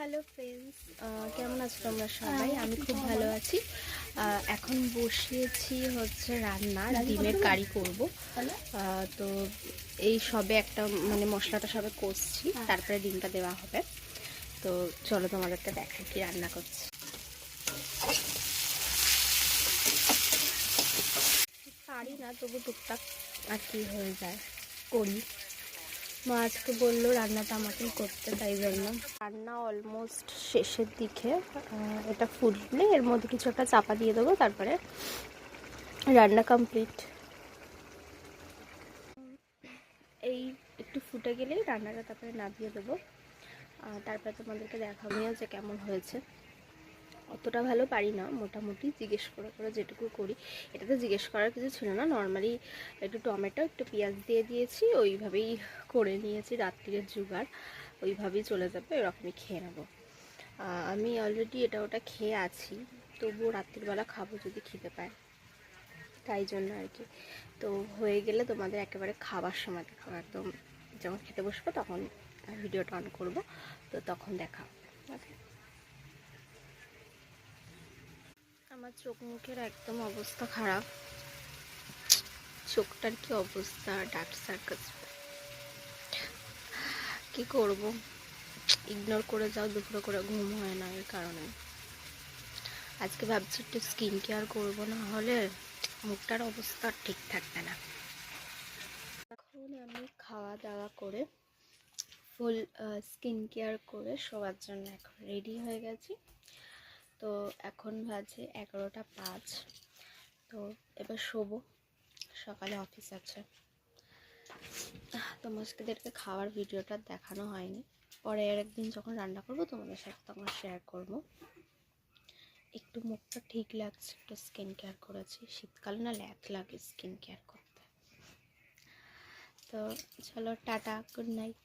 Hello friends, কেমন আছো তোমরা সবাই? আমি খুব ভালো আছি। এখন বসিয়েছি হচ্ছে রান্না, ডিমের কারি করব। তো এই সবে একটা মানে মশলাটা সবে কষছি, তারপরে ডিমটা দেওয়া হবে। তো চলো তোমাদেরকে দেখাই কি রান্না করছি। পারি না, তবু টুকটাক আর কি হয়ে যায়, করি। মা আজকে বললো রান্নাটা আমাকেই করতে, তাই জন্য রান্না অলমোস্ট শেষের দিকে। এটা ফুটলে এর মধ্যে কিছু একটা চাপা দিয়ে দেবো, তারপরে রান্না কমপ্লিট। এই একটু ফুটে গেলেই রান্নাটা তারপরে নামিয়ে দেবো। তারপরে তোমাদেরকে দেখাবেও যে কেমন হয়েছে। অতটা ভালো পারি না, মোটামুটি জিজ্ঞেস করে করে যেটুকু করি। এটাতে জিজ্ঞেস করার কিছু ছিল না, নর্মালি একটু টমেটো একটু পেঁয়াজ দিয়ে দিয়েছি, ওইভাবেই করে নিয়েছি। রাত্রির জোগাড় ওইভাবেই চলে যাবে, এরকমই খেয়ে নেবো। আমি অলরেডি এটা ওটা খেয়ে আছি, তবুও রাত্রিবেলা খাবো যদি খেতে পায়, তাই জন্য আর কি। তো হয়ে গেলে তোমাদের একেবারে খাবার সময় দেখো, একদম যখন খেতে বসবো তখন ভিডিওটা অন করবো, তো তখন দেখা ওকে। আমার চোখ মুখের একদম অবস্থা খারাপ, চোখটার কি অবস্থা, ডার্ক সার্কাস। কি করব, ইগনোর করে যাও, দুপুরে করে ঘুম হয় না এর কারণে। আজকে ভাবছি একটু স্কিন কেয়ার করবো, না হলে মুখটার অবস্থা ঠিক থাকবে না। এখন আমি খাওয়া দাওয়া করে ফুল স্কিন কেয়ার করে শোয়ার জন্য এখন রেডি হয়ে গেছি। তো এখন বাজে 11টা 5। তো এবার শোবো, সকালে অফিস আছে। তোমাদেরকে খাওয়ার ভিডিওটা দেখানো হয়নি, পরে আর একদিন যখন রান্না করবো তোমাদের সাথে তখন শেয়ার করব। একটু মুখটা ঠিক লাগছে, একটু স্কিন কেয়ার করেছি। শীতকালে না ল্যাক লাগে স্কিন কেয়ার করতে। তো চলো টাটা, গুড নাইট।